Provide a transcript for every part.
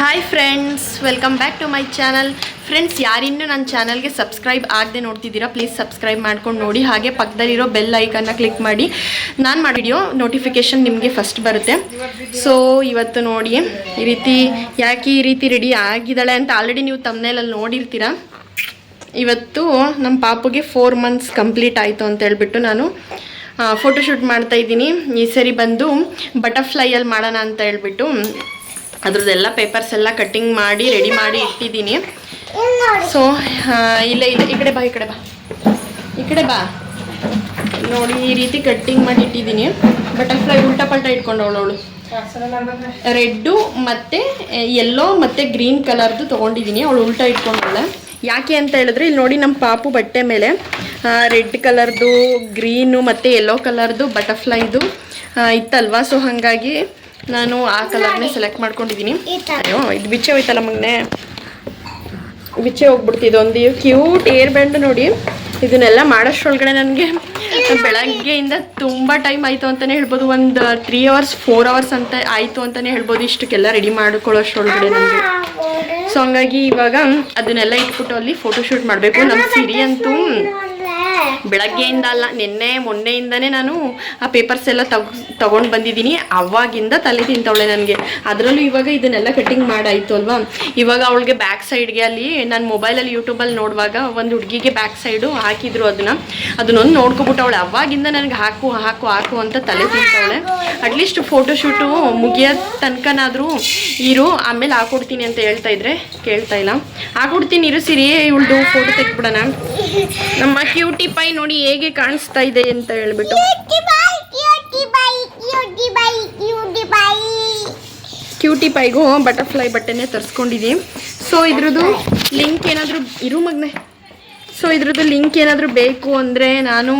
Hi friends, welcome back to my channel. Friends, ಯಾರಿನ್ನೂ ನನ್ನ ಚಾನಲ್ಗೆ ಸಬ್ಸ್ಕ್ರೈಬ್ ಆಗದೆ ನೋಡ್ತಿದ್ದೀರಾ, ಪ್ಲೀಸ್ ಸಬ್ಸ್ಕ್ರೈಬ್ ಮಾಡ್ಕೊಂಡು ನೋಡಿ. ಹಾಗೆ ಪಕ್ಕದಲ್ಲಿರೋ ಬೆಲ್ ಐಕನ್ನ ಕ್ಲಿಕ್ ಮಾಡಿ ನಾನು ಮಾಡೋ ವಿಡಿಯೋ ನೋಟಿಫಿಕೇಷನ್ ನಿಮಗೆ ಫಸ್ಟ್ ಬರುತ್ತೆ. ಸೊ ಇವತ್ತು ನೋಡಿ ಈ ರೀತಿ ಯಾಕೆ ಈ ರೀತಿ ರೆಡಿ ಆಗಿದ್ದಾಳೆ ಅಂತ ಆಲ್ರೆಡಿ ನೀವು ತಮ್ನೇಲಲ್ಲಿ ನೋಡಿರ್ತೀರ. ಇವತ್ತು ನಮ್ಮ ಪಾಪುಗೆ 4 months ಕಂಪ್ಲೀಟ್ ಆಯಿತು ಅಂತ ಹೇಳ್ಬಿಟ್ಟು ನಾನು ಫೋಟೋಶೂಟ್ ಮಾಡ್ತಾಯಿದ್ದೀನಿ. ಈ ಸರಿ ಬಂದು ಬಟರ್ಫ್ಲೈಯಲ್ಲಿ ಮಾಡೋಣ ಅಂತ ಹೇಳ್ಬಿಟ್ಟು ಅದ್ರದ್ದೆಲ್ಲ ಪೇಪರ್ಸ್ ಎಲ್ಲ ಕಟ್ಟಿಂಗ್ ಮಾಡಿ ರೆಡಿ ಮಾಡಿ ಇಟ್ಟಿದ್ದೀನಿ. ಸೊ ಇಲ್ಲ ಈ ಕಡೆ ಬಾ ಈ ಕಡೆ ಬಾ ನೋಡಿ, ಈ ರೀತಿ ಕಟ್ಟಿಂಗ್ ಮಾಡಿ ಇಟ್ಟಿದ್ದೀನಿ. ಬಟರ್ಫ್ಲೈ ಉಲ್ಟಾ ಪಲ್ಟಾ ಇಟ್ಕೊಂಡವಳು ರೆಡ್ಡು ಮತ್ತು ಯೆಲ್ಲೋ ಮತ್ತು ಗ್ರೀನ್ ಕಲರ್ದು ತೊಗೊಂಡಿದ್ದೀನಿ. ಅವಳು ಉಲ್ಟಾ ಇಟ್ಕೊಂಡವಳೆ. ಯಾಕೆ ಅಂತ ಹೇಳಿದ್ರೆ ಇಲ್ಲಿ ನೋಡಿ, ನಮ್ಮ ಪಾಪು ಬಟ್ಟೆ ಮೇಲೆ ರೆಡ್ ಕಲರ್ದು, ಗ್ರೀನು ಮತ್ತು ಯೆಲ್ಲೋ ಕಲರ್ದು ಬಟರ್ಫ್ಲೈದು ಇತ್ತಲ್ವ. ಸೊ ಹಾಗಾಗಿ ನಾನು ಆ ಕಲರ್ನೇ ಸೆಲೆಕ್ಟ್ ಮಾಡ್ಕೊಂಡಿದ್ದೀನಿ. ಅಯ್ಯೋ, ಇದು ಬಿಚ್ಚೆ ಹೋಯ್ತಲ್ಲ ಮಗನೇ, ಬಿಚ್ಚೆ ಹೋಗ್ಬಿಡ್ತಿದ್ದು. ಒಂದು ಕ್ಯೂಟ್ ಏರ್ ಬ್ಯಾಂಡ್ ನೋಡಿ. ಇದನ್ನೆಲ್ಲ ಮಾಡೋಷ್ಟ್ರೊಳಗಡೆ ನನಗೆ ಬೆಳಗ್ಗೆಯಿಂದ ತುಂಬ ಟೈಮ್ ಆಯಿತು ಅಂತಲೇ ಹೇಳ್ಬೋದು. ಒಂದು 3 hours 4 hours ಅಂತ ಆಯಿತು ಅಂತಲೇ ಹೇಳ್ಬೋದು, ಇಷ್ಟಕ್ಕೆಲ್ಲ ರೆಡಿ ಮಾಡ್ಕೊಳ್ಳೋಷ್ಟ್ರೊಳಗಡೆ ನನಗೆ. ಸೊ ಹಂಗಾಗಿ ಇವಾಗ ಅದನ್ನೆಲ್ಲ ಇಟ್ಬಿಟ್ಟು ಅಲ್ಲಿ ಫೋಟೋಶೂಟ್ ಮಾಡಬೇಕು. ನಮ್ಮ ಸಿರಿ ಅಂತೂ ಬೆಳಗ್ಗೆಯಿಂದ ಅಲ್ಲ, ಮೊನ್ನೆಯಿಂದನೇ ನಾನು ಆ ಪೇಪರ್ಸ್ ಎಲ್ಲ ತಗೊಂಡು ಬಂದಿದ್ದೀನಿ. ಅವಾಗಿಂದ ತಲೆ ತಿಂತವಳೆ ನನಗೆ. ಅದರಲ್ಲೂ ಇವಾಗ ಇದನ್ನೆಲ್ಲ ಕಟ್ಟಿಂಗ್ ಮಾಡಾಯಿತು ಅಲ್ವಾ. ಇವಾಗ ಅವಳಿಗೆ ಬ್ಯಾಕ್ ಸೈಡ್ಗೆ ಅಲ್ಲಿ ನಾನು ಮೊಬೈಲಲ್ಲಿ ಯೂಟ್ಯೂಬಲ್ಲಿ ನೋಡುವಾಗ ಒಂದು ಹುಡುಗಿಗೆ ಬ್ಯಾಕ್ ಸೈಡು ಹಾಕಿದ್ರು. ಅದನ್ನೊಂದು ನೋಡ್ಕೊಬಿಟ್ಟು ಅವಳೆ ಅವಾಗಿಂದ ನನಗೆ ಹಾಕು ಅಂತ ತಲೆ ತಿಂತವಳೆ. ಅಟ್ಲೀಸ್ಟ್ ಫೋಟೋಶೂಟು ಮುಗಿಯೋ ತನಕನಾದರೂ ಇರು, ಆಮೇಲೆ ಹಾಕೊಡ್ತೀನಿ ಅಂತ ಹೇಳ್ತಾ ಇದ್ರೆ ಕೇಳ್ತಾ ಇಲ್ಲ. ಹಾಕೊಡ್ತೀನಿ ಇರು ಸಿರಿ, ಇವಳ್ದು ಫೋಟೋ ತೆಗೆದ್ಬಿಡೋಣ. ನಮ್ಮ ಕ್ಯೂಟಿ ಪೈ ನೋಡಿ ಹೇಗೆ ಕಾಣಿಸ್ತಾ ಇದೆ ಅಂತ ಹೇಳ್ಬಿಟ್ಟು. ಕ್ಯೂಟಿ ಪೈಗೂ ಬಟರ್ಫ್ಲೈ ಬಟ್ಟೆನೇ ತರಿಸ್ಕೊಂಡಿದ್ದೀನಿ. ಸೊ ಇದ್ರದ್ದು ಲಿಂಕ್ ಏನಾದರೂ ಲಿಂಕ್ ಏನಾದರೂ ಬೇಕು ಅಂದರೆ ನಾನು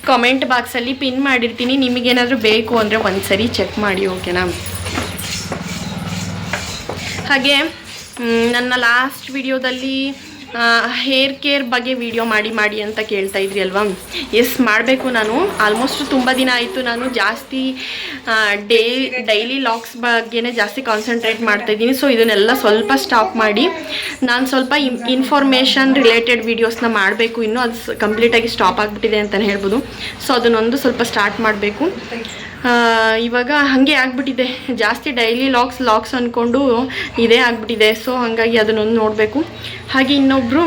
ಕಾಮೆಂಟ್ ಬಾಕ್ಸಲ್ಲಿ ಪಿನ್ ಮಾಡಿರ್ತೀನಿ. ನಿಮಗೇನಾದರೂ ಬೇಕು ಅಂದರೆ ಒಂದ್ಸರಿ ಚೆಕ್ ಮಾಡಿ, ಓಕೆನಾ. ಹಾಗೆ ನನ್ನ ಲಾಸ್ಟ್ ವಿಡಿಯೋದಲ್ಲಿ ಹೇರ್ ಕೇರ್ ಬಗ್ಗೆ ವಿಡಿಯೋ ಮಾಡಿ ಅಂತ ಕೇಳ್ತಾ ಇದ್ರಿ ಅಲ್ವಾ. ಎಸ್, ಮಾಡಬೇಕು. ನಾನು ಆಲ್ಮೋಸ್ಟ್ ತುಂಬ ದಿನ ಆಯಿತು ನಾನು ಜಾಸ್ತಿ ಡೈಲಿ ಲಾಕ್ಸ್ ಬಗ್ಗೆನೇ ಜಾಸ್ತಿ ಕಾನ್ಸಂಟ್ರೇಟ್ ಮಾಡ್ತಾಯಿದ್ದೀನಿ. ಸೊ ಇದನ್ನೆಲ್ಲ ಸ್ವಲ್ಪ ಸ್ಟಾಪ್ ಮಾಡಿ ನಾನು ಸ್ವಲ್ಪ ಇನ್ಫಾರ್ಮೇಷನ್ ರಿಲೇಟೆಡ್ ವೀಡಿಯೋಸ್ನ ಮಾಡಬೇಕು. ಇನ್ನೂ ಅದು ಕಂಪ್ಲೀಟಾಗಿ ಸ್ಟಾಪ್ ಆಗಿಬಿಟ್ಟಿದೆ ಅಂತಲೇ ಹೇಳ್ಬೋದು. ಸೊ ಅದನ್ನೊಂದು ಸ್ವಲ್ಪ ಸ್ಟಾರ್ಟ್ ಮಾಡಬೇಕು. ಇವಾಗ ಹಾಗೆ ಆಗಿಬಿಟ್ಟಿದೆ, ಜಾಸ್ತಿ ಡೈಲಿ ಲಾಕ್ಸ್ ಅಂದ್ಕೊಂಡು ಇದೇ ಆಗಿಬಿಟ್ಟಿದೆ. ಸೊ ಹಾಗಾಗಿ ಅದನ್ನೊಂದು ನೋಡಬೇಕು. ಹಾಗೆ ಇನ್ನೊಬ್ಬರು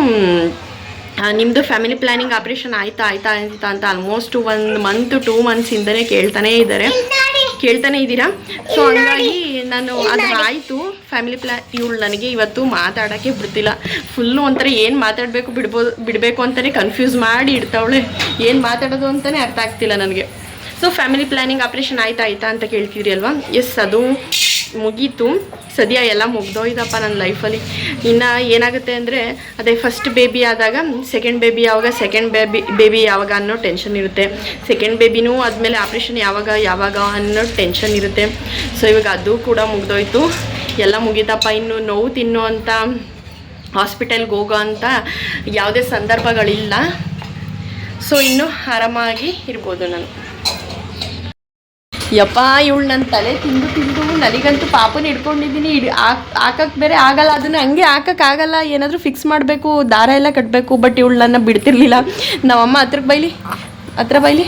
ನಿಮ್ಮದು ಫ್ಯಾಮಿಲಿ ಪ್ಲ್ಯಾನಿಂಗ್ ಆಪ್ರೇಷನ್ ಆಯ್ತಾ ಅಂತ ಆಲ್ಮೋಸ್ಟ್ 1 month 2 months ಇಂದನೇ ಕೇಳ್ತಾನೇ ಇದ್ದೀರಾ. ಸೊ ಹಂಗಾಗಿ ನಾನು ಅದು ಆಯಿತು ಫ್ಯಾಮಿಲಿ ಇವಳು ನನಗೆ ಇವತ್ತು ಮಾತಾಡೋಕ್ಕೆ ಬಿಡ್ತಿಲ್ಲ. ಫುಲ್ಲು ಒಂಥರ ಏನು ಮಾತಾಡಬೇಕು ಬಿಡಬೇಕು ಅಂತಲೇ ಕನ್ಫ್ಯೂಸ್ ಮಾಡಿ ಇಡ್ತಾವಳೆ. ಏನು ಮಾತಾಡೋದು ಅಂತಲೇ ಅರ್ಥ ಆಗ್ತಿಲ್ಲ ನನಗೆ. ಸೊ ಫ್ಯಾಮಿಲಿ ಪ್ಲ್ಯಾನಿಂಗ್ ಆಪ್ರೇಷನ್ ಆಯ್ತಾ ಅಂತ ಕೇಳ್ತಿದ್ರಿ ಅಲ್ವಾ. ಎಸ್, ಅದು ಮುಗೀತು. ಸದ್ಯ ಎಲ್ಲ ಮುಗ್ದೋಯ್ದಪ್ಪ ನನ್ನ ಲೈಫಲ್ಲಿ. ಇನ್ನು ಏನಾಗುತ್ತೆ ಅಂದರೆ ಅದೇ ಫಸ್ಟ್ ಬೇಬಿ ಆದಾಗ ಸೆಕೆಂಡ್ ಬೇಬಿ ಯಾವಾಗ ಅನ್ನೋ ಟೆನ್ಷನ್ ಇರುತ್ತೆ. ಸೆಕೆಂಡ್ ಬೇಬಿನೂ ಆದಮೇಲೆ ಆಪ್ರೇಷನ್ ಯಾವಾಗ ಅನ್ನೋ ಟೆನ್ಷನ್ ಇರುತ್ತೆ. ಸೊ ಇವಾಗ ಅದು ಕೂಡ ಮುಗ್ದೋಯ್ತು, ಎಲ್ಲ ಮುಗೀತಪ್ಪ. ಇನ್ನು ನೋವು ತಿನ್ನೋ ಅಂತ ಹಾಸ್ಪಿಟಲ್ಗೆ ಹೋಗೋ ಅಂತ ಯಾವುದೇ ಸಂದರ್ಭಗಳಿಲ್ಲ. ಸೊ ಇನ್ನು ಆರಾಮಾಗಿ ಇರ್ಬೋದು ನಾನು. ಯಪ್ಪ, ಇವಳು ನನ್ನ ತಲೆ ತಿಂದು ನನಗಂತೂ ಪಾಪನ ಹಿಡ್ಕೊಂಡಿದ್ದೀನಿ. ಹಾಕಕ್ಕೆ ಬೇರೆ ಆಗಲ್ಲ, ಅದನ್ನು ಹಂಗೆ ಹಾಕೋಕ್ಕಾಗಲ್ಲ. ಏನಾದರೂ ಫಿಕ್ಸ್ ಮಾಡಬೇಕು, ದಾರ ಎಲ್ಲ ಕಟ್ಟಬೇಕು. ಬಟ್ ಇವಳು ನನ್ನ ಬಿಡ್ತಿರ್ಲಿಲ್ಲ. ನಮ್ಮಮ್ಮ ಹತ್ರ ಬೈಲಿ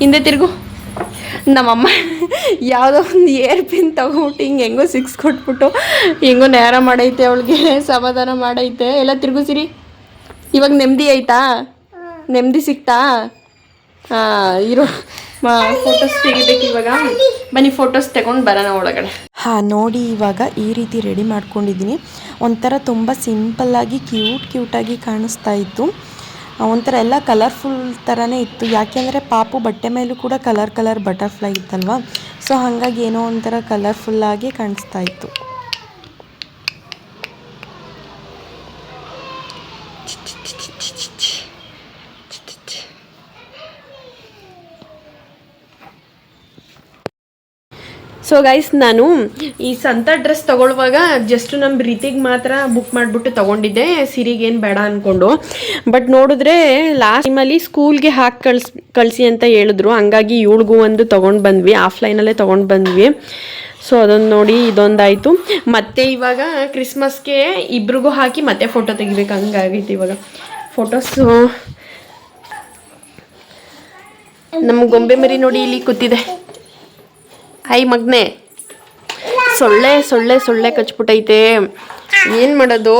ಹಿಂದೆ ತಿರುಗು. ನಮ್ಮಮ್ಮ ಯಾವುದೋ ಒಂದು ಏರ್ ಪಿನ್ ತಗೊಂಬಿಟ್ಟು ಹೆಂಗೋ 6 ಕೊಟ್ಬಿಟ್ಟು ಹೆಂಗೋ ನೇರ ಮಾಡೈತೆ, ಅವಳಿಗೆ ಸಮಾಧಾನ ಮಾಡೈತೆ. ಎಲ್ಲ ತಿರುಗು ಸಿರಿ. ಇವಾಗ ನೆಮ್ಮದಿ ಆಯ್ತಾ? ನೆಮ್ಮದಿ ಸಿಕ್ತಾ? ಇರೋ ಫೋಟೋಸ್ ತೆಗಿಬೇಕು ಇವಾಗ. ಬನ್ನಿ ಫೋಟೋಸ್ ತಗೊಂಡು ಬರೋಣ ಒಳಗಡೆ. ನೋಡಿ, ಇವಾಗ ಈ ರೀತಿ ರೆಡಿ ಮಾಡ್ಕೊಂಡಿದ್ದೀನಿ. ಒಂಥರ ತುಂಬ ಸಿಂಪಲ್ಲಾಗಿ ಕ್ಯೂಟಾಗಿ ಕಾಣಿಸ್ತಾ ಇತ್ತು. ಒಂಥರ ಎಲ್ಲ ಕಲರ್ಫುಲ್ ಥರನೇ ಇತ್ತು. ಯಾಕೆಂದರೆ ಪಾಪು ಬಟ್ಟೆ ಮೇಲೂ ಕೂಡ ಕಲರ್ ಬಟರ್ಫ್ಲೈ ಇತ್ತಲ್ವ. ಸೊ ಹಾಗಾಗಿ ಏನೋ ಒಂಥರ ಕಲರ್ಫುಲ್ಲಾಗಿ ಕಾಣಿಸ್ತಾ ಇತ್ತು. ಸೊ ಗೈಸ್, ನಾನು ಈ ಸಂತ ಡ್ರೆಸ್ ತೊಗೊಳ್ಳುವಾಗ ಜಸ್ಟ್ ನಮ್ಮ ರೀತಿಗೆ ಮಾತ್ರ ಬುಕ್ ಮಾಡಿಬಿಟ್ಟು ತೊಗೊಂಡಿದ್ದೆ, ಸಿರಿಗೇನು ಬೇಡ ಅಂದ್ಕೊಂಡು. ಬಟ್ ನೋಡಿದ್ರೆ ಲಾಸ್ಟ್ ಟೈಮಲ್ಲಿ ಸ್ಕೂಲ್ಗೆ ಹಾಕಿ ಕಳಿಸಿ ಅಂತ ಹೇಳಿದ್ರು. ಹಂಗಾಗಿ ಇವಳಿಗೂ ಒಂದು ತೊಗೊಂಡು ಬಂದ್ವಿ, ಆಫ್ಲೈನಲ್ಲೇ ತೊಗೊಂಡು ಬಂದ್ವಿ. ಸೊ ಅದೊಂದು ನೋಡಿ ಇದೊಂದಾಯಿತು. ಮತ್ತು ಇವಾಗ ಕ್ರಿಸ್ಮಸ್ಗೆ ಇಬ್ರಿಗೂ ಹಾಕಿ ಮತ್ತೆ ಫೋಟೋ ತೆಗಿಬೇಕು ಹಂಗಾಗೈತಿ ಇವಾಗ ಫೋಟೋಸು. ನಮ್ಮ ಗೊಂಬೆ ಮರಿ ನೋಡಿ ಇಲ್ಲಿ ಕೂತಿದೆ. ಹಾಯ್ ಮಗ್ನೆ. ಸೊಳ್ಳೆ ಸೊಳ್ಳೆ ಸೊಳ್ಳೆ ಕಚ್ಬಿಟ್ಟೈತೆ, ಏನು ಮಾಡೋದು?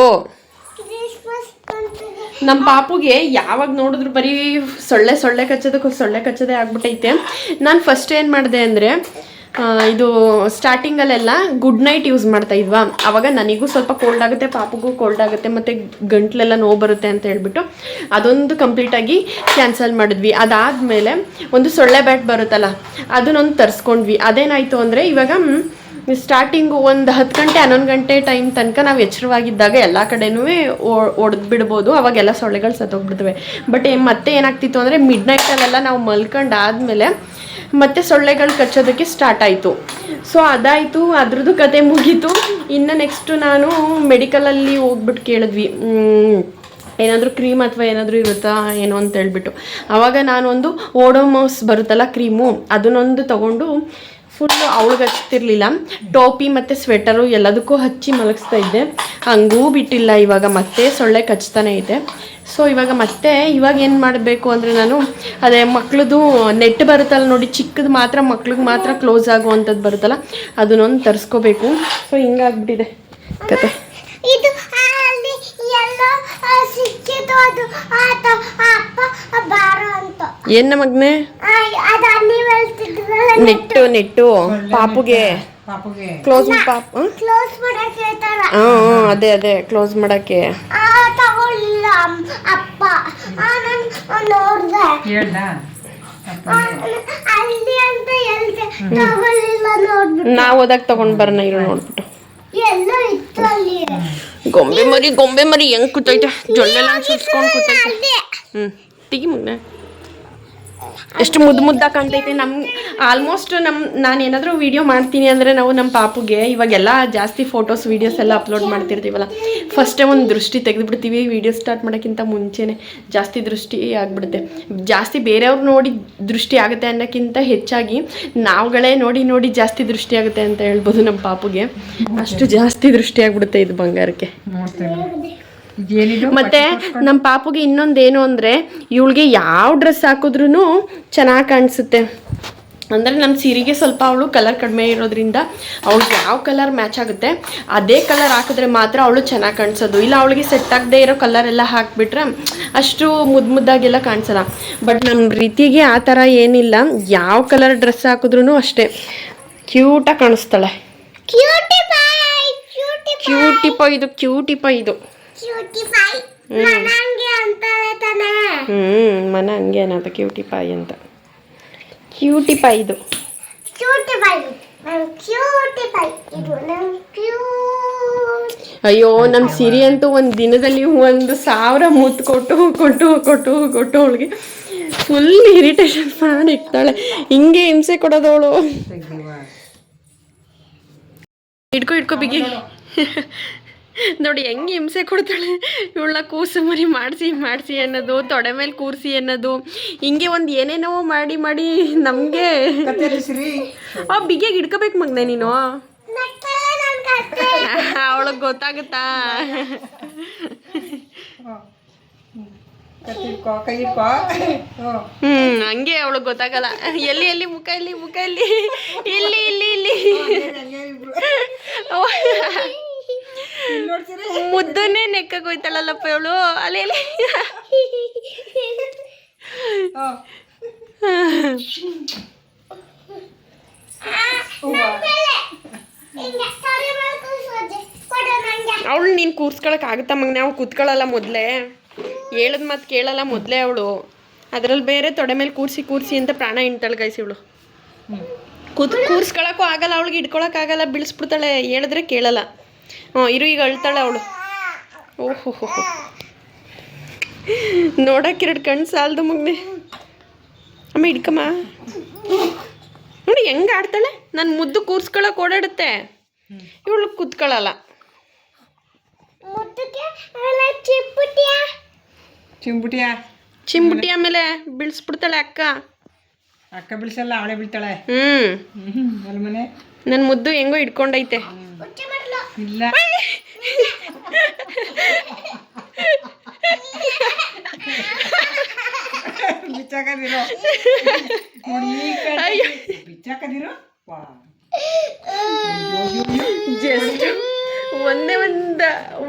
ನಮ್ಮ ಪಾಪುಗೆ ಯಾವಾಗ ನೋಡಿದ್ರು ಬರೀ ಸೊಳ್ಳೆ ಸೊಳ್ಳೆ ಕಚ್ಚೋದೇ ಆಗ್ಬಿಟ್ಟೈತೆ. ನಾನು ಫಸ್ಟ್ ಏನು ಮಾಡಿದೆ ಅಂದರೆ ಇದು ಸ್ಟಾರ್ಟಿಂಗಲ್ಲೆಲ್ಲ ಗುಡ್ ನೈಟ್ ಯೂಸ್ ಮಾಡ್ತಾ ಇದ್ವಾ, ಆವಾಗ ನನಗೂ ಸ್ವಲ್ಪ ಕೋಲ್ಡ್ ಆಗುತ್ತೆ, ಪಾಪುಗೂ ಕೋಲ್ಡ್ ಆಗುತ್ತೆ, ಮತ್ತು ಗಂಟ್ಲೆಲ್ಲ ನೋವು ಬರುತ್ತೆ ಅಂತ ಹೇಳ್ಬಿಟ್ಟು ಅದೊಂದು ಕಂಪ್ಲೀಟಾಗಿ ಕ್ಯಾನ್ಸಲ್ ಮಾಡಿದ್ವಿ. ಅದಾದಮೇಲೆ ಒಂದು ಸೊಳ್ಳೆ ಬ್ಯಾಟ್ ಬರುತ್ತಲ್ಲ ಅದನ್ನೊಂದು ತರಿಸ್ಕೊಂಡ್ವಿ. ಅದೇನಾಯಿತು ಅಂದರೆ ಇವಾಗ ಸ್ಟಾರ್ಟಿಂಗು ಒಂದು 10 ಗಂಟೆ 11 ಗಂಟೆ ಟೈಮ್ ತನಕ ನಾವು ಎಚ್ಚರವಾಗಿದ್ದಾಗ ಎಲ್ಲ ಕಡೆನೂ ಒಡೆದು ಬಿಡ್ಬೋದು, ಅವಾಗೆಲ್ಲ ಸೊಳ್ಳೆಗಳು ಸತ್ತೋಗ್ಬಿಡ್ತವೆ. ಬಟ್ ಮತ್ತೆ ಏನಾಗ್ತಿತ್ತು ಅಂದರೆ ಮಿಡ್ ನೈಟಲ್ಲೆಲ್ಲ ನಾವು ಮಲ್ಕೊಂಡಾದ್ಮೇಲೆ ಮತ್ತೆ ಸೊಳ್ಳೆಗಳು ಕಚ್ಚೋದಕ್ಕೆ ಸ್ಟಾರ್ಟ್ ಆಯಿತು. ಸೊ ಅದಾಯಿತು, ಅದ್ರದ್ದು ಕತೆ ಮುಗೀತು. ಇನ್ನು ನೆಕ್ಸ್ಟು ನಾನು ಮೆಡಿಕಲಲ್ಲಿ ಹೋಗ್ಬಿಟ್ಟು ಕೇಳಿದ್ವಿ ಏನಾದರೂ ಕ್ರೀಮ್ ಅಥವಾ ಏನಾದರೂ ಇರುತ್ತಾ ಏನೋ ಅಂತ ಹೇಳ್ಬಿಟ್ಟು. ಆವಾಗ ನಾನೊಂದು ಓಡೋಮೋಸ್ ಬರುತ್ತಲ್ಲ ಕ್ರೀಮು, ಅದನ್ನೊಂದು ತೊಗೊಂಡು ಫುಲ್ಲು ಅವಳಿಗೆ ಹಚ್ತಿರ್ಲಿಲ್ಲ, ಟೋಪಿ ಮತ್ತು ಸ್ವೆಟರು ಎಲ್ಲದಕ್ಕೂ ಹಚ್ಚಿ ಮಲಗಿಸ್ತಾ ಇದ್ದೆ. ಹಂಗೂ ಬಿಟ್ಟಿಲ್ಲ, ಇವಾಗ ಮತ್ತೆ ಸೊಳ್ಳೆ ಕಚ್ತಾನೆ ಐತೆ. ಸೊ ಇವಾಗ ಏನು ಮಾಡಬೇಕು ಅಂದರೆ ನಾನು ಅದೇ ಮಕ್ಳದು ನೆಟ್ ಬರುತ್ತಲ್ಲ ನೋಡಿ, ಚಿಕ್ಕದು ಮಾತ್ರ ಮಕ್ಳಿಗೆ ಮಾತ್ರ ಕ್ಲೋಸ್ ಆಗುವಂಥದ್ದು ಬರುತ್ತಲ್ಲ ಅದನ್ನೊಂದು ತರಿಸ್ಕೋಬೇಕು. ಸೊ ಹಿಂಗಾಗ್ಬಿಟ್ಟಿದೆ ಕತೆ. ಏನ ಮಗ್ನೆ? ನೆಟ್ಟು ಪಾಪುಗೆ ಕ್ಲೋಸ್ ಅದೇ ಕ್ಲೋಸ್ ಮಾಡಕ್ಕೆ ನಾವು ಹೋದಾಗ ತಗೊಂಡ್ ಬರೋಣ ಇರೋ ನೋಡ್ಬಿಟ್ಟು. ಗೊಂಬೆ ಮರಿ ಹೆಂಗ್ ಕೂತೈತೆ, ಜೊಳ್ಳೆಲ್ಲ ಸುಸ್ಕೊಂಡು ಕೂತೈತೆ. ತೆಗಿ ಮಗ್ನೆ, ಎಷ್ಟು ಮುದ್ದಾಗಿ ಕಾಣ್ತೈತೆ. ಆಲ್ಮೋಸ್ಟ್ ನಾನು ಏನಾದರೂ ವೀಡಿಯೋ ಮಾಡ್ತೀನಿ ಅಂದರೆ ನಾವು ನಮ್ಮ ಪಾಪುಗೆ ಇವಾಗೆಲ್ಲ ಜಾಸ್ತಿ ಫೋಟೋಸ್ ವೀಡಿಯೋಸ್ ಎಲ್ಲ ಅಪ್ಲೋಡ್ ಮಾಡ್ತಿರ್ತೀವಲ್ಲ, ಫಸ್ಟೇ ಒಂದು ದೃಷ್ಟಿ ತೆಗೆದುಬಿಡ್ತೀವಿ. ವೀಡಿಯೋ ಸ್ಟಾರ್ಟ್ ಮಾಡೋಕ್ಕಿಂತ ಮುಂಚೆನೇ ಜಾಸ್ತಿ ದೃಷ್ಟಿ ಆಗಿಬಿಡುತ್ತೆ. ಜಾಸ್ತಿ ಬೇರೆಯವ್ರು ನೋಡಿ ದೃಷ್ಟಿ ಆಗುತ್ತೆ ಅನ್ನೋಕ್ಕಿಂತ ಹೆಚ್ಚಾಗಿ ನಾವುಗಳೇ ನೋಡಿ ಜಾಸ್ತಿ ದೃಷ್ಟಿ ಆಗುತ್ತೆ ಅಂತ ಹೇಳ್ಬೋದು. ನಮ್ಮ ಪಾಪುಗೆ ಅಷ್ಟು ಜಾಸ್ತಿ ದೃಷ್ಟಿ ಆಗಿಬಿಡುತ್ತೆ ಇದು ಬಂಗಾರಕ್ಕೆ. ಮತ್ತೆ ನಮ್ಮ ಪಾಪುಗೆ ಇನ್ನೊಂದೇನು ಅಂದರೆ ಇವಳಿಗೆ ಯಾವ ಡ್ರೆಸ್ ಹಾಕಿದ್ರೂ ಚೆನ್ನಾಗಿ ಕಾಣಿಸುತ್ತೆ. ಅಂದರೆ ನಮ್ಮ ಸೀರೆಗೆ ಸ್ವಲ್ಪ ಅವಳು ಕಲರ್ ಕಡಿಮೆ ಇರೋದ್ರಿಂದ ಅವಳಿಗೆ ಯಾವ ಕಲರ್ ಮ್ಯಾಚ್ ಆಗುತ್ತೆ ಅದೇ ಕಲರ್ ಹಾಕಿದ್ರೆ ಮಾತ್ರ ಅವಳು ಚೆನ್ನಾಗಿ ಕಾಣಿಸೋದು. ಇಲ್ಲ ಅವಳಿಗೆ ಸೆಟ್ ಆಗದೆ ಇರೋ ಕಲರ್ ಎಲ್ಲ ಹಾಕಿಬಿಟ್ರೆ ಅಷ್ಟು ಮುದ್ದಾಗೆಲ್ಲ ಕಾಣಿಸಲ್ಲ. ಬಟ್ ನಮ್ಮ ರೀತಿಗೆ ಆ ಥರ ಏನಿಲ್ಲ, ಯಾವ ಕಲರ್ ಡ್ರೆಸ್ ಹಾಕಿದ್ರೂ ಅಷ್ಟೇ ಕ್ಯೂಟಾಗಿ ಕಾಣಿಸ್ತಾಳೆ. ಕ್ಯೂಟಿಪ ಇದು ಮನ ಹಂಗೆ ಅನ್ನೋದು ಕ್ಯೂಟಿಪಾಯಿ ಅಂತ. ಕ್ಯೂಟಿಪಾಯಿ ಇದು. ಅಯ್ಯೋ ನಮ್ಮ ಸಿರಿ ಅಂತೂ ಒಂದು ದಿನದಲ್ಲಿ 1000 ಮುತ್ತು ಕೊಟ್ಟು ಅವಳಿಗೆ ಫುಲ್ ಇರಿಟೇಷನ್ ಮಾಡಿ ಇಡ್ತಾಳೆ. ಹಿಂಗೆ ಹಿಂಸೆ ಕೊಡೋದವಳು. ಇಟ್ಕೋ ಬಿಗಿ ನೋಡಿ ಹೆಂಗೆ ಹಿಂಸೆ ಕೊಡ್ತಾಳೆ. ಇವಳನ್ನ ಕೂಸು ಮರಿ ಮಾಡಿಸಿ ಅನ್ನೋದು, ತೊಡೆ ಮೇಲೆ ಕೂರಿಸಿ ಅನ್ನೋದು, ಹಿಂಗೆ ಒಂದು ಏನೇನೋ ಮಾಡಿ ನಮಗೆ ಬಿಗಿಯಾಗಿ ಇಡ್ಕೋಬೇಕು ಮಗ್ನೆ ನೀನು. ಅವಳಿಗೆ ಗೊತ್ತಾಗುತ್ತಾ? ಹಂಗೆ ಅವಳಿಗೆ ಗೊತ್ತಾಗಲ್ಲ. ಎಲ್ಲಿ ಮುಖ ಇಲ್ಲಿ ಮುದ್ದನ್ನೇ ನೆಕ್ಕಾಗೋಯ್ತಾಳಲ್ಲಪ್ಪ ಇವಳು. ಅಲ್ಲಿ ಅವಳು ನೀನು ಕೂರ್ಸ್ಕೊಳಕ್ ಆಗುತ್ತಾ ಮಗನೇ? ಅವಳು ಕೂತ್ಕೊಳ್ಳಲ್ಲ ಮೊದಲೇ, ಹೇಳದ್ ಮಾತು ಕೇಳಲ್ಲ ಮೊದಲೇ ಅವಳು. ಅದರಲ್ಲಿ ಬೇರೆ ತೊಡೆ ಮೇಲೆ ಕೂರಿಸಿ ಅಂತ ಪ್ರಾಣ ಹಿಂಡ್ತಾಳೆ ಗೈಸ್ ಇವಳು. ಕೂರ್ಸ್ಕೊಳಕ್ಕೂ ಆಗಲ್ಲ ಅವಳಿಗೆ, ಇಟ್ಕೊಳಕ್ಕಾಗಲ್ಲ, ಬೀಳಿಸ್ಬಿಡ್ತಾಳೆ. ಹೇಳಿದ್ರೆ ಕೇಳಲ್ಲ. ಇರು ಈಗ ಅಳ್ತಾಳೆ ಅವಳು. ಓಹೋ ನೋಡಕ್ಕೆ 2 ಕಣ್ಣು ಸಾಲದು ಮಗನೆ. ಅಮ್ಮ ಹಿಡ್ಕಮ್ಮ ನೋಡಿ ಹೆಂಗೆ ಆಡ್ತಾಳೆ. ನಾನು ಮುದ್ದು ಕೂರ್ಸ್ಕೊಳಕ್ಕೆ ಓಡಾಡುತ್ತೆ, ಇವಳು ಕೂತ್ಕೊಳ್ಳಲ್ಲ. ಚಿಂಬುಟಿ ಆಮೇಲೆ ಬೀಳಿಸ್ಬಿಡ್ತಾಳೆ ಅಕ್ಕ. ಬೀಳ್ಸಲ್ಲ, ಅವಳೆ ಬೀಳ್ತಾಳೆ. ಮನೆ ನನ್ನ ಮುದ್ದು ಹೆಂಗೋ ಹಿಡ್ಕೊಂಡೈತೆ. ಇಲ್ಲ ಬಿಚ್ಚಾಕದಿರೋ ಬಿಚ್ಚಾಕದಿರೋ ಜಸ್ಟ್ ಒಂದೇ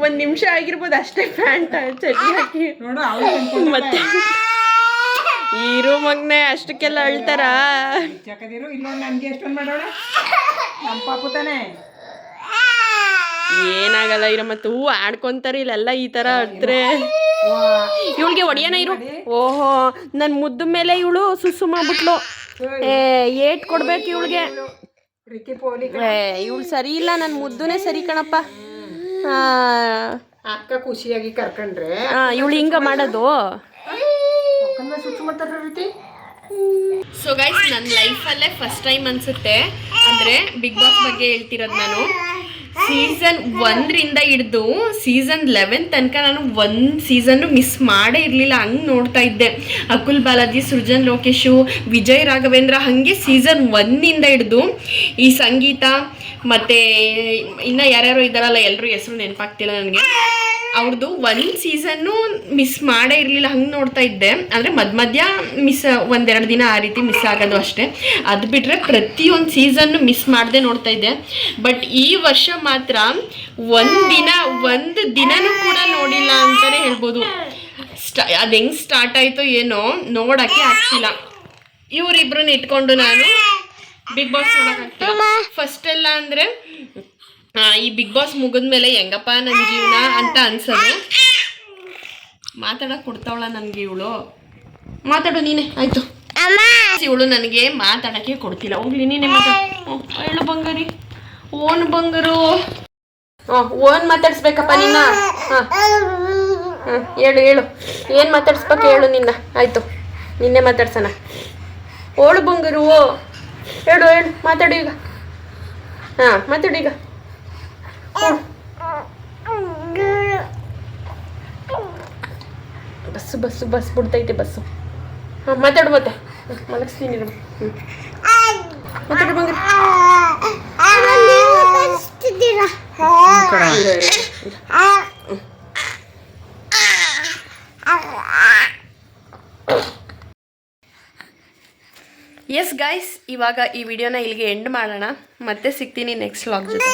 ಒಂದ್ ನಿಮಿಷ ಆಗಿರ್ಬೋದು ಅಷ್ಟೇ ಪ್ಯಾಂಟ್ ಚಡ್ಡಿ ಹಾಕಿ ನೋಡು ಮತ್ತೆ ಹೀರೋ ಮಗ್ನೆ ಅಷ್ಟಕ್ಕೆಲ್ಲ ಅಳ್ತಾರ. ಬಿಚ್ಚಾಕದಿರೋ ಇಲ್ಲೊಂದು ನನಗೆ ಎಷ್ಟೊಂದು ಮಾಡೋಣ ನಮ್ಮ ಪಾಪು ತಾನೆ. ಏನಾಗಲ್ಲ ಇರ ಮತ್ತೆ ಹೂ ಆಡ್ಕೊಂತಾರೆ ಇಲ್ಲೆಲ್ಲ ಈ ತರ ಅಳ್ತಾರೆ. ಇವಳಿಗೆ ಹೊಡಿಯೋಣ ಇರು. ಓಹೋ ನನ್ ಮುದ್ದು ಮೇಲೆ ಇವಳು ಸುಸು ಮಾಡ್ಬಿಟ್ಲು. ಏಟ್ ಕೊಡ್ಬೇಕು ಇವಳಿಗೆ. ಇವಳು ಸರಿ ಇಲ್ಲ, ನನ್ ಮುದ್ದುನೇ ಸರಿ ಕಣಪ್ಪ. ಅಕ್ಕ ಖುಷಿಯಾಗಿ ಕರ್ಕೊಂಡ್ರೆ ಇವಳು ಹಿಂಗ ಮಾಡೋದು. ಸೊ ಗೈಸ್ ನನ್ನ ಲೈಫಲ್ಲೇ ಫಸ್ಟ್ ಟೈಮ್ ಅನ್ಸುತ್ತೆ ಅಂದರೆ ಬಿಗ್ ಬಾಸ್ ಬಗ್ಗೆ ಹೇಳ್ತಿರೋದು ನಾನು. ಸೀಸನ್ 1ರಿಂದ ಹಿಡಿದು ಸೀಸನ್ 11 ತನಕ ನಾನು ಒಂದು ಸೀಸನ್ನು ಮಿಸ್ ಮಾಡೇ ಇರಲಿಲ್ಲ. ಹಂಗೆ ನೋಡ್ತಾ ಇದ್ದೆ. ಅಕುಲ್ ಬಾಲಾಜಿ, ಸೃಜನ್ ಲೋಕೇಶು, ವಿಜಯ್ ರಾಘವೇಂದ್ರ, ಹಾಗೆ ಸೀಸನ್ 1ಇಂದ ಹಿಡಿದು ಈ ಸಂಗೀತ ಮತ್ತು ಇನ್ನು ಯಾರ್ಯಾರು ಇದ್ದಾರಲ್ಲ ಎಲ್ಲರೂ ಹೆಸರು ನೆನಪಾಗ್ತಿಲ್ಲ ನನಗೆ. ಅವ್ರದ್ದು ಒಂದು ಸೀಸನ್ನು ಮಿಸ್ ಮಾಡೇ ಇರಲಿಲ್ಲ. ಹಂಗೆ ನೋಡ್ತಾ ಇದ್ದೆ. ಅಂದರೆ ಮಧ್ಯ ಮಿಸ್ ಒಂದೆರಡು ದಿನ ಆ ರೀತಿ ಮಿಸ್ ಆಗೋದು ಅಷ್ಟೇ. ಅದು ಬಿಟ್ಟರೆ ಪ್ರತಿಯೊಂದು ಸೀಸನ್ನು ಮಿಸ್ ಮಾಡದೆ ನೋಡ್ತಾ ಇದ್ದೆ. ಬಟ್ ಈ ವರ್ಷ ಮಾತ್ರ ಒಂದು ದಿನನೂ ಕೂಡ ನೋಡಿಲ್ಲ ಅಂತಲೇ ಹೇಳ್ಬೋದು. ಅದು ಹೆಂಗೆ ಸ್ಟಾರ್ಟ್ ಆಯಿತೋ ಏನೋ ನೋಡೋಕ್ಕೆ ಆಗ್ತಿಲ್ಲ. ಇವರಿಬ್ಬರನ್ನ ಇಟ್ಕೊಂಡು ನಾನು ಬಿಗ್ ಬಾಸ್ ನೋಡೋಕ್ಕಾಗ್ತಿಲ್ಲ. ಫಸ್ಟ್ ಎಲ್ಲ ಅಂದರೆ ಈ ಬಿಗ್ ಬಾಸ್ ಮುಗಿದ್ಮೇಲೆ ಹೆಂಗಪ್ಪ ನನ್ನ ಜೀವನ ಅಂತ ಅನ್ಸೋದು. ಮಾತಾಡೋಕೆ ಕೊಡ್ತಾವಳ ನನಗೆ ಇವಳು. ಮಾತಾಡು ನೀನೆ ಆಯಿತು. ಇವಳು ನನಗೆ ಮಾತಾಡೋಕ್ಕೆ ಕೊಡ್ತಿಲ್ಲ. ಹೋಗ್ಲಿ ನೀನೆ ಮಾತಾಡು. ಹೇಳು ಬಂಗಾರಿ. ಓನ್ ಬಂಗಾರು. ಓನ್ ಮಾತಾಡ್ಸ್ಬೇಕಪ್ಪ ನಿನ್ನ. ಹೇಳು ಏನು ಮಾತಾಡ್ಸ್ಬೇಕು ಹೇಳು ನಿನ್ನ. ಆಯಿತು ನಿನ್ನೆ ಮಾತಾಡ್ಸೋಣ. ಓಳು ಬಂಗಾರು. ಹೇಳು ಮಾತಾಡು ಈಗ. ಮಾತಾಡು ಈಗ. ಬಸ್ ಬಿಡ್ತೈತೆ ಬಸ್ಸು. ಮಾತಾಡು ಮತ್ತೆ ಮಲಗಿಸ್ತೀನಿ. ಮಾತಾಡು ಬಂಗಾರ. ಎಸ್ ಗೈಸ್, ಇವಾಗ ಈ ವಿಡಿಯೋನ ಇಲ್ಲಿಗೆ ಎಂಡ್ ಮಾಡೋಣ. ಮತ್ತೆ ಸಿಗ್ತೀನಿ ನೆಕ್ಸ್ಟ್ ವ್ಲಾಗ್ ಜೊತೆ.